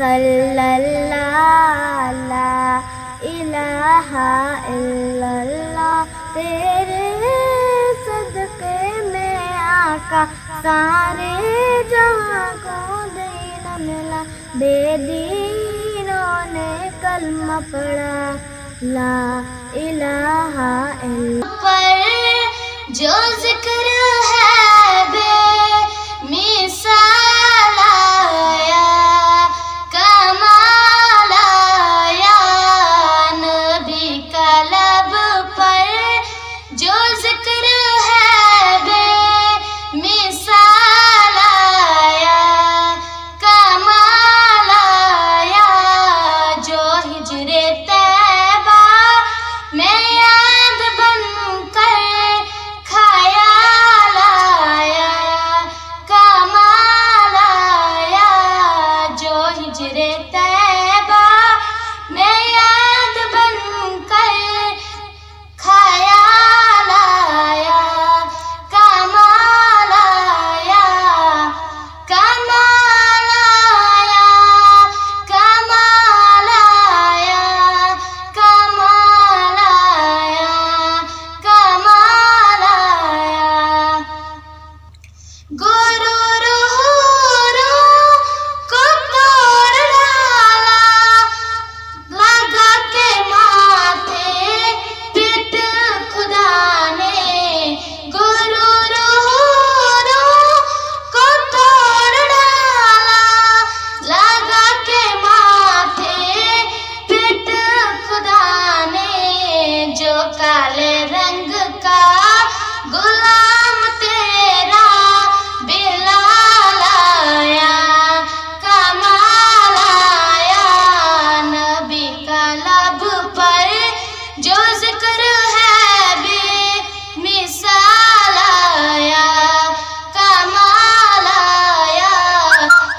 सल्लल्लाहु ला इलाहा इल्लल्लाह। तेरे सदके में आका सारे जहां को दीन मिला। बेदीनों ने कलमा पढ़ा ला इलाहा इल्लल्लाह। पर जो जिक्र है बेमिसाल आया, कमाल आया। नबी का लब पर जो जिक्र है बेमिसाल आया, कमाल आया। जो हिजरे तैबा में याद बनकर ख्याल आया, कमाल आया। जो हिजरे तैबा में याद बनकर ख्याल आया, कमाल आया, कमाल आया, कमाल आया, कमाल आया, कमाल आया। गुरूर हुरों को तोड़ डाला, लगा के माथे पिट खुदा ने। गुरूर हुरों को तोड़ डाला, लगा के माथे पिट खुदा ने। जो काले रंग का गुलाम तेरा बिलाल आया, कमाल आया। नबी का लब पर जो जिक्र है बेमिसाल आया, कमाल आया,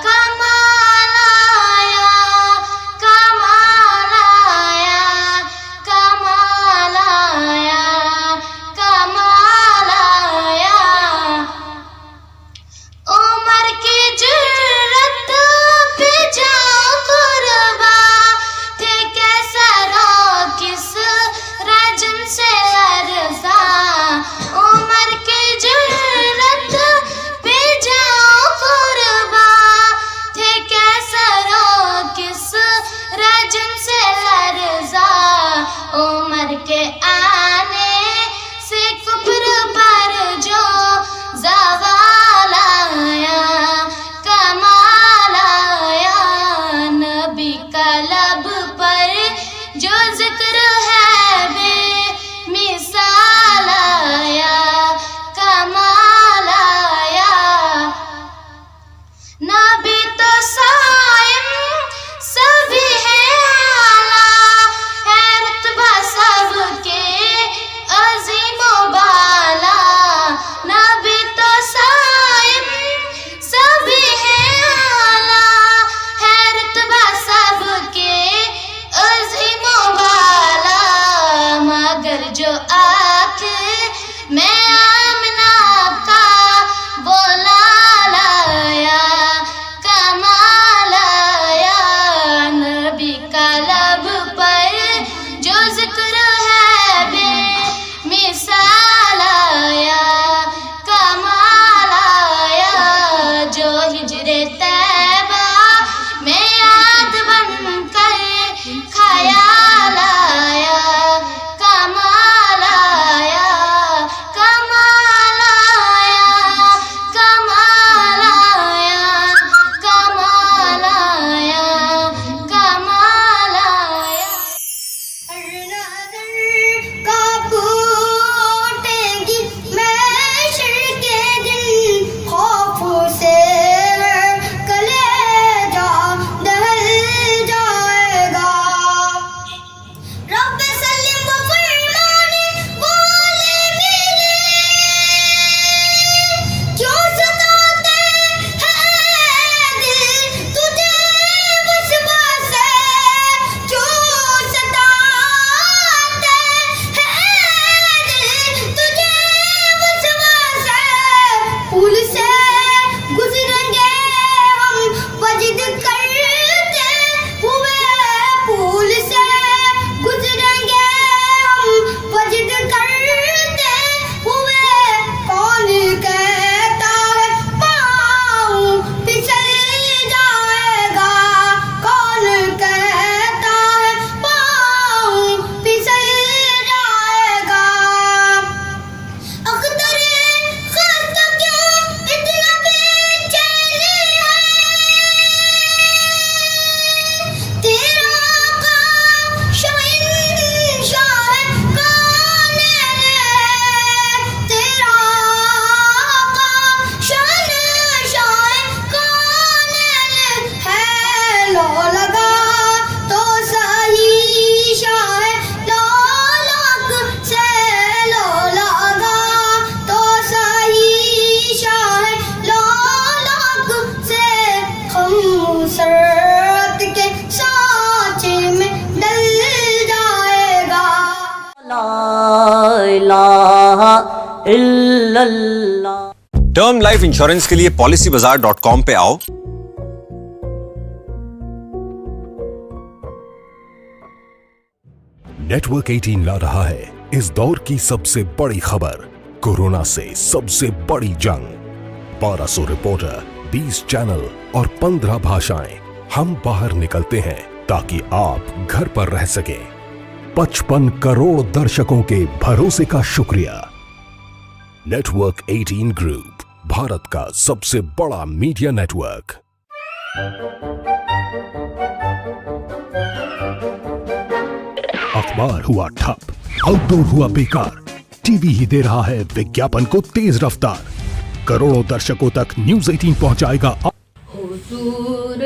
कमाल आया, कमाल आया, कमाल आया, कमाल आया। उमर की जुर्रत पे जाओ कुर्बा, थे कैसा रो किस रजम से लरज़ा। उमर की जुर्रत पे जाओ कुर्बा, थे कैसा रो किस रजम से लरज़ा। उमर के आने से कुफ्र पर जो ज़वाल आया, कमाल आया। नबी का लब पर जो जिक्र है बेमिसाल आया, कमाल आया। नबी तो साइम सभी है आला, है रुतबा सबके अज़ीमो बाला। नबी तो साइम सभी है आला, है रुतबा सबके अज़ीमो बाला। मगर जो आँखें में आमना का बोला लाया, कमाल आया। नबी का लब पर जो जिक्र है बेमिसाल आया, कमाल आया। जो हिजरे तैबा में याद बनकर ख्याल आया, कमाल आया, कमाल इलाहा इल्लल्लाह। टर्म लाइफ इंश्योरेंस के लिए policybazaar.com पे आओ। नेटवर्क 18 ला रहा है इस दौर की सबसे बड़ी खबर, कोरोना से सबसे बड़ी जंग। 1200 रिपोर्टर, 20 चैनल और 15 भाषाएं। हम बाहर निकलते हैं ताकि आप घर पर रह सकें। 55 करोड़ दर्शकों के भरोसे का शुक्रिया। नेटवर्क 18 ग्रुप, भारत का सबसे बड़ा मीडिया नेटवर्क। अखबार हुआ ठप, आउटडोर हुआ बेकार, टीवी ही दे रहा है विज्ञापन को तेज रफ्तार। करोड़ों दर्शकों तक न्यूज 18 पहुंचाएगा। हुजूर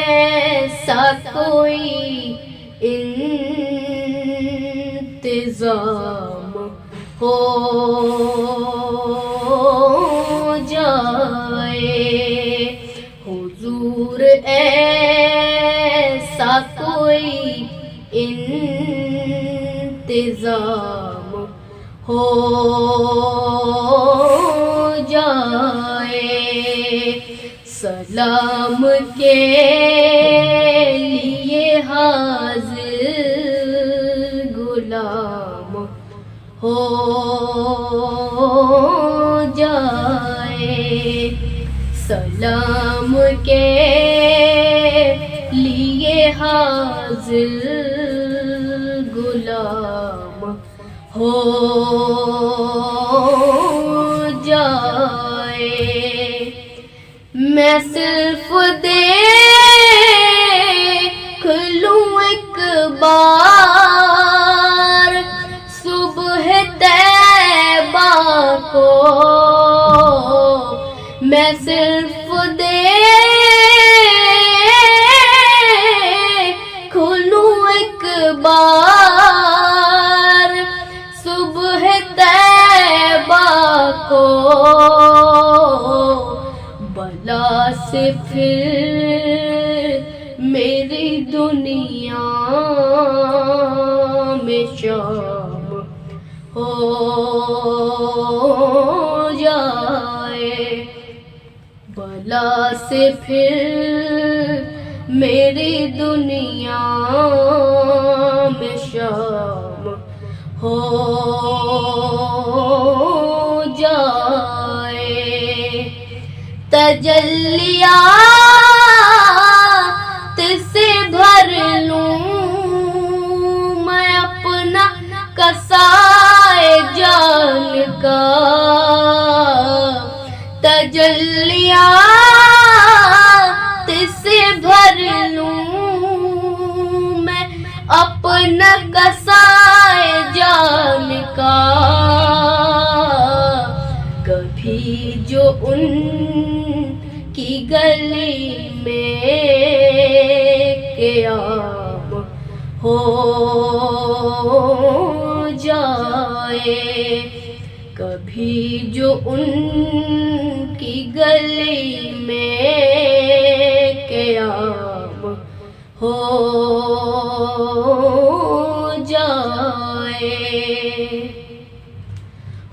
ऐसा कोई इंतजाम हो जाए, हुजूर ऐसा कोई इंतजाम हो जाए, सलाम के लिए हाजिर गुलाम हो जाए, सलाम के लिए हाजिर गुलाम हो जाए। मैं सिर्फ देख लूं एक बार सुबह तैबा को, मैं सिर्फ देख लूं एक बार सुबह तैबा को, बला से फिर मेरी दुनिया में शाम हो जाए, बला से फिर मेरी दुनिया में शाम हो जाए। तजल्लियात से भर लूं मैं अपना कसाए जान का, तजल्लियात से भर लूं मैं अपना कसाए जान का, कभी जो उन की गली में क़याम हो जाए, कभी जो उनकी गली में क़याम हो जाए।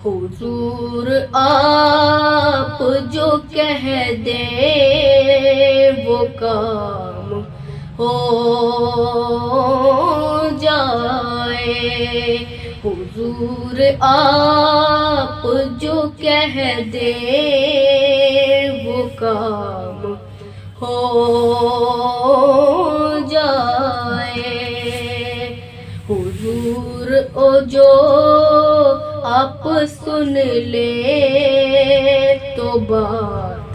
हुजूर आप जो कह दे वो काम हो जाए, हुजूर आप जो कह दे वो काम हो जाए, हुजूर ओ जो आप सुन ले तो बात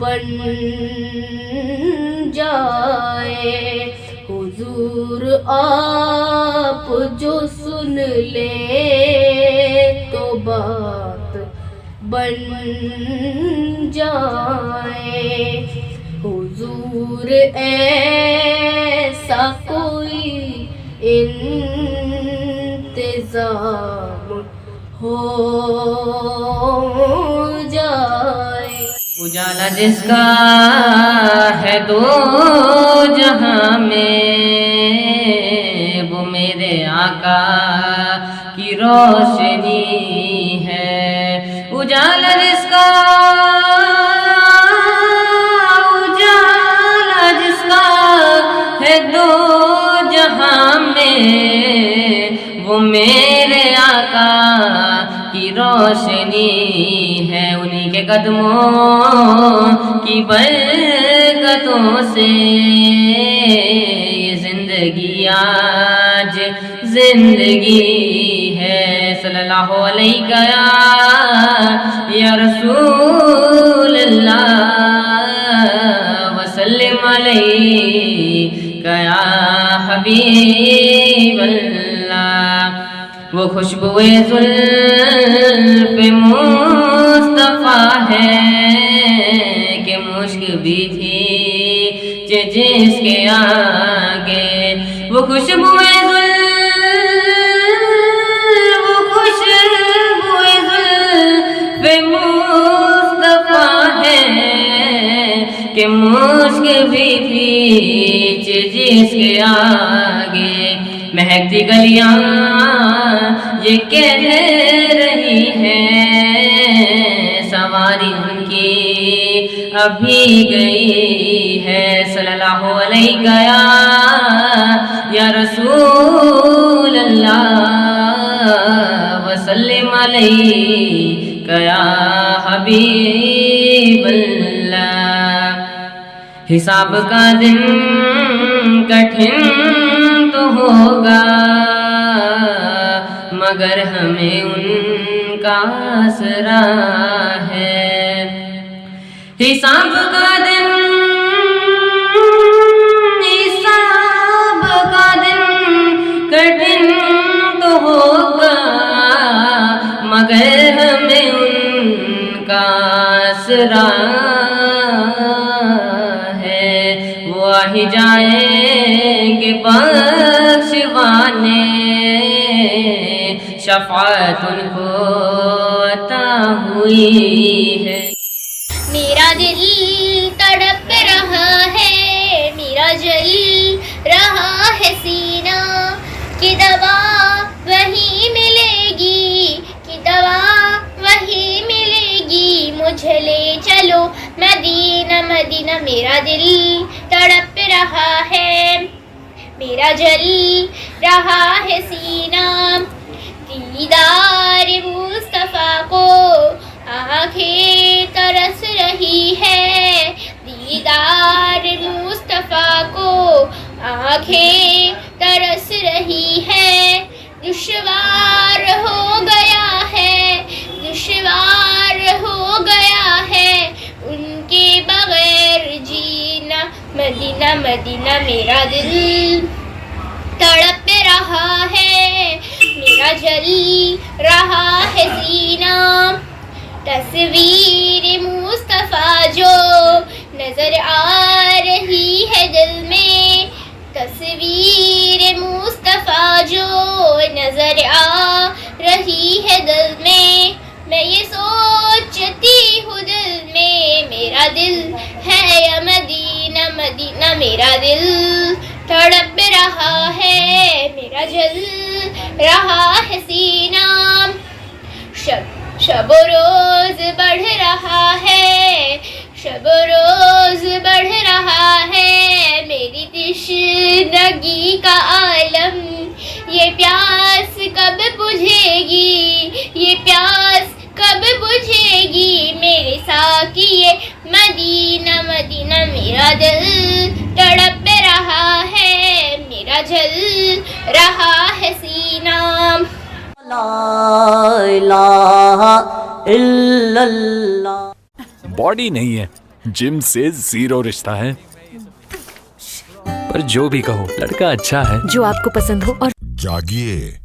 बन जाए, हुजूर आप जो सुन ले तो बात बन जाए, हुजूर ऐसा कोई इंतजाम हो जाए। उजाला जिसका है दो जहां में वो मेरे आका की रोशनी है। उजाला जिसका है दो जहां में, वो मेरे आका की रोशनी है। उन्हीं के कदमों की बरकतों से ये जिंदगी आज जिंदगी है। सल्लल्लाहु अलैहि या रसूल अल्लाह वसल्लम अलैका या हबीब अल्लाह। वो खुशबुए ज़ुल्फ़ मुस्तफ़ा है कि मुश्क भी थी जिसके आगे। वो खुशबुए मुस्तफ़ा है कि मुश्क भी थी जिसके आगे। महकती गलियां ये कह रही हैं, सवारी उनकी अभी गई है। सल्लल्लाहु अलैहि या रसूल अल्लाह वसल्लम अलैका या हबीब अल्लाह। हिसाब का दिन कठिन तो होगा, मगर हमें उनका आसरा है। हिसाब का दिन कठिन तो होगा, मगर हमें उनका आसरा है। वो आ ही जाएंगे बख्शवाने, शफाअत उनको अता हुई है। मेरा दिल तड़प रहा है, मेरा जल रहा है सीना, कि दवा वही मिलेगी, कि दवा वही मिलेगी। मुझे ले चलो मदीना मदीना। मेरा दिल तड़प रहा है, मेरा जल रहा है सीना, दीदार मुस्तफ़ा को आँखें तरस रही है। दीदार मुस्तफ़ा को आँखें तरस रही है। दुश्वार हो गया है, दुश्वार हो गया है उनके बगैर जीना। मदीना मदीना मेरा दिल तड़प रहा है, मेरा जल रहा है सीना। तस्वीर मुस्तफ़ा जो नजर आ रही है दिल में, तस्वीर मुस्तफ़ा जो नजर आ रही है दिल में। मैं ये सोचती हूँ दिल में, मेरा दिल है या मदीना मदीना। मेरा दिल तड़प रहा है, मेरा जल रहा है सीना। शब रोज बढ़ रहा है, शब रोज बढ़ रहा है मेरी तश्नगी का आलम। ये प्यास कब बुझेगी, ये प्यास कब बुझेगी मेरे साकी ये मदीना मदीना। मेरा दिल तड़प रहा है, मेरा जल रहा है सीना। ला इलाहा इल्लल्लाह। बॉडी नहीं है, जिम से जीरो रिश्ता है। पर जो भी कहो, लड़का अच्छा है जो आपको पसंद हो। और जागिए।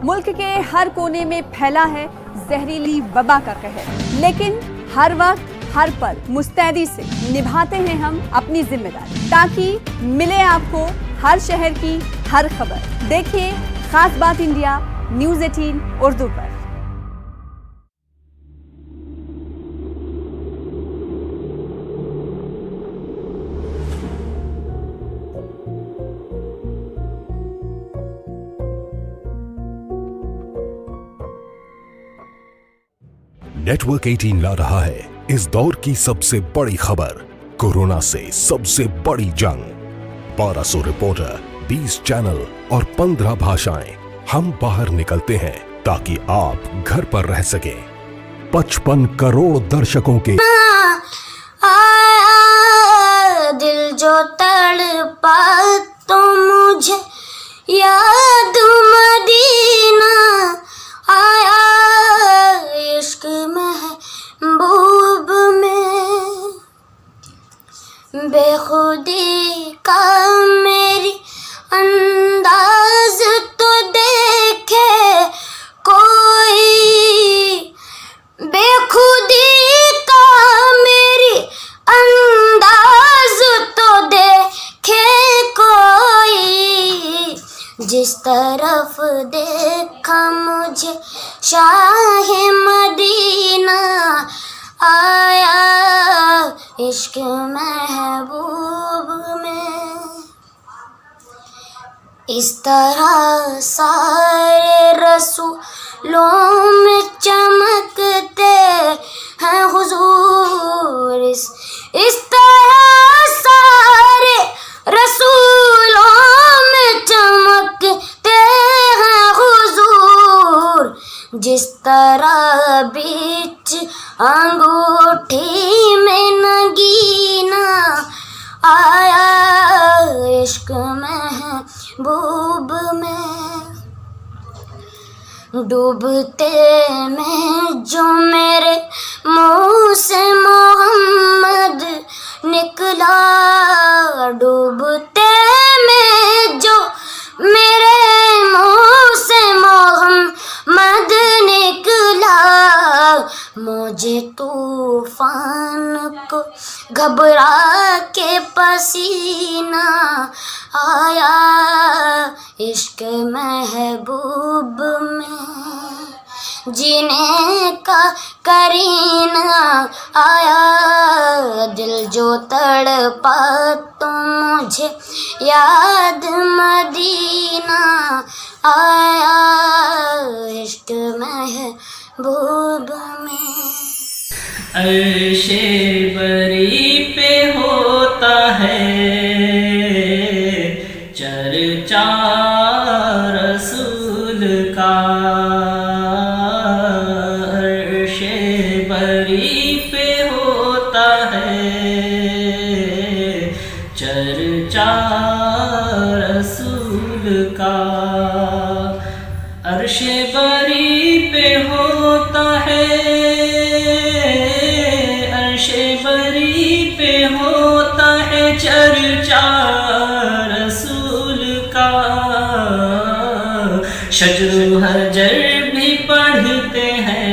मुल्क के हर कोने में फैला है जहरीली वबा का कहर, लेकिन हर वक्त हर पल मुस्तैदी से निभाते हैं हम अपनी जिम्मेदारी, ताकि मिले आपको हर शहर की हर खबर। देखिए खास बात इंडिया न्यूज़ 18 उर्दू पर। नेटवर्क 18 ला रहा है इस दौर की सबसे बड़ी खबर, कोरोना से सबसे बड़ी जंग। 1200 रिपोर्टर, 20 चैनल और 15 भाषाएं। हम बाहर निकलते हैं ताकि आप घर पर रह सकें। 55 करोड़ दर्शकों के आया दिल जो तड़पा तो मुझे याद मदीना आया, इश्क महबूब में बेखुदी का मेरी अंदाज तो देखे कोई, बेखुदी का मेरी अंदाज तो देखे कोई, जिस तरफ देखा मुझे शाहे मदीना आया, इश्क महबूब में। इस तरह सारे रसूलों में चमकते हैं हुजूर, इस तरह सारे रसूलों में चमकते हैं हुजूर, जिस तरह बीच अंगूठी में नगीना आया, इश्क महबूब में। डूबते में जो मेरे मुँह से मोहम्मद निकला, डूबते में जो मेरे मुँह से मोहम्मद निकला, मुझे तूफान को घबरा के पसीना आया, इश्क महबूब में। जीने का करीना आया, दिल जो तड़पा तो मुझे याद मदीना आया, इश्क महबूब में। अर्शे बरी पे होता है चर्चा रसूल का, अर्शे बरी पे होता है चर्चा रसूल का, अर्शे बरी पे होता है, अर्शे बरी पे होता है चर्चा रसूल का। शजर हजर भी पढ़ते हैं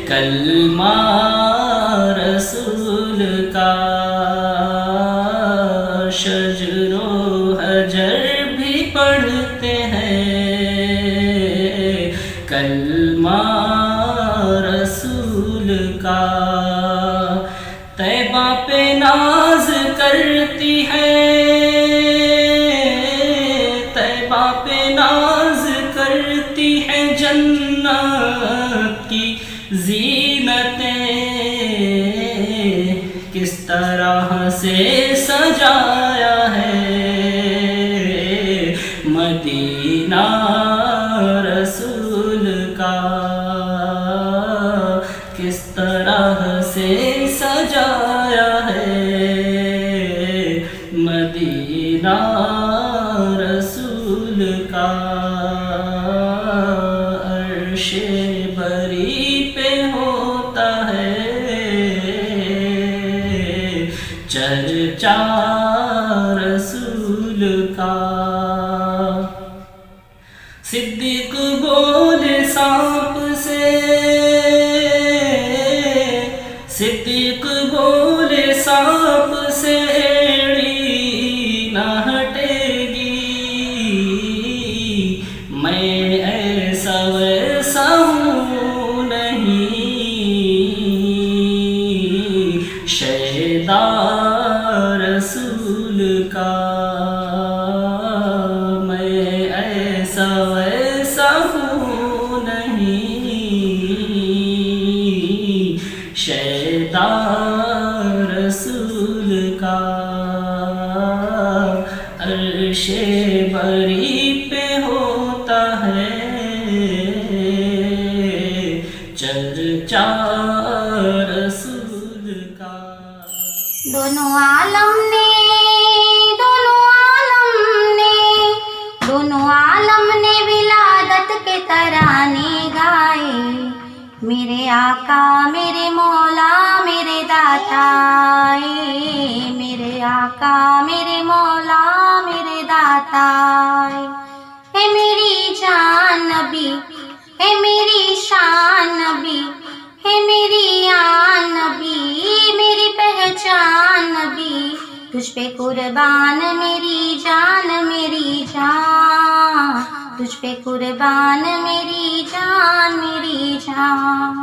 कलमा रसूल का, शजरो हजर भी पढ़ते हैं कलमा रसूल का। तैबा पे नाज करती है, तैबा पे नाज करती है जन्नत की ज़ीनतें, किस तरह से सजाया है मदीना रसूल का, किस तरह से सजाया है मदीना रसूल का। अर्शे बरी पे होता है चर्चा रसूल का। सिद्दीक बोले सांप से, सिद्दीक बोले सांप से एड़ी न हटेगी, मैं ऐसा वैसा हूँ नहीं, शैदा रसूल का, मैं ऐसा वैसा हूँ नहीं, अर्शे बरी पे होता है चर्चा रसूल का। दोनों आलम ने विलादत के तराने गाए। मेरे आका मेरे मौला मेरे दाताए, मेरे आका मेरे मौला मेरे दाताए। है मेरी जान नबी, है मेरी शान नबी, है मेरी आन नबी, मेरी पहचान नबी। तुझ पे कुर्बान मेरी जान मेरी जान, तुझ पे कुर्बान मेरी जान मेरी जान।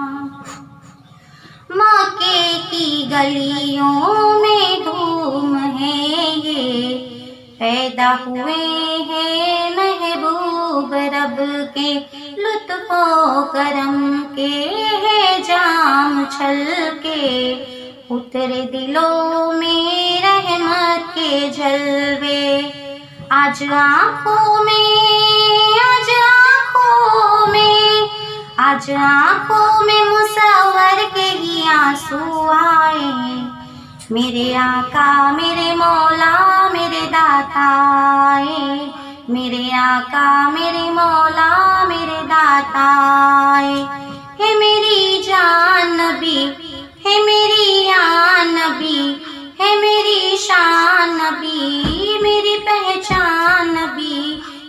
मक्के की गलियों में धूम है ये, पैदा हुए हैं महबूब रब के, लुत्फो करम के है जाम छल के। उतरे दिलों में रहमत के जलवे, आज आँखों में, आज आँखों में, आज आँखों में मुसव्वर के ही आंसू आए। मेरे आका मेरे मौला मेरे दाताए, मेरे आका मेरे मौला मेरे दाताए। है मेरी जान नबी, है मेरी आन नबी, है मेरी शान नबी, मेरी पहचान नबी।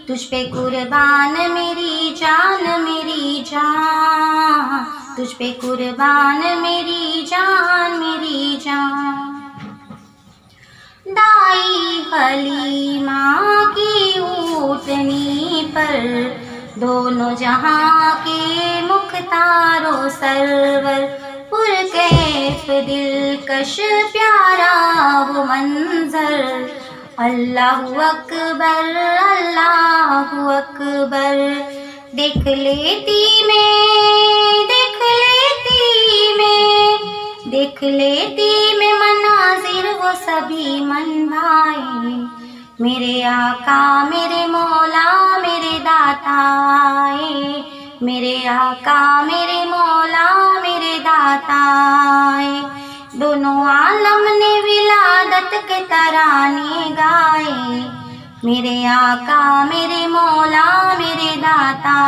तुझ पे कुर्बान मेरी जान मेरी जान, तुझ पे कुर्बान मेरी जान मेरी जान। दाई हलीमा की ऊँटनी पर दोनों जहाँ के मुख्तारो सरवर, पुरकैफ दिलकश प्यारा वो मंजर। अल्लाहु अकबर अल्लाहु अकबर। देख लेती मैं, देख लेती मैं, देख लेती मैं मनाजिर वो सभी मन भाए। मेरे आका मेरे मौला मेरे दाताए, मेरे आका मेरे मौला मेरे दाताए। दोनों आलम ने विलादत के तराने गाए। मेरे आका मेरे मौला मेरे दाता।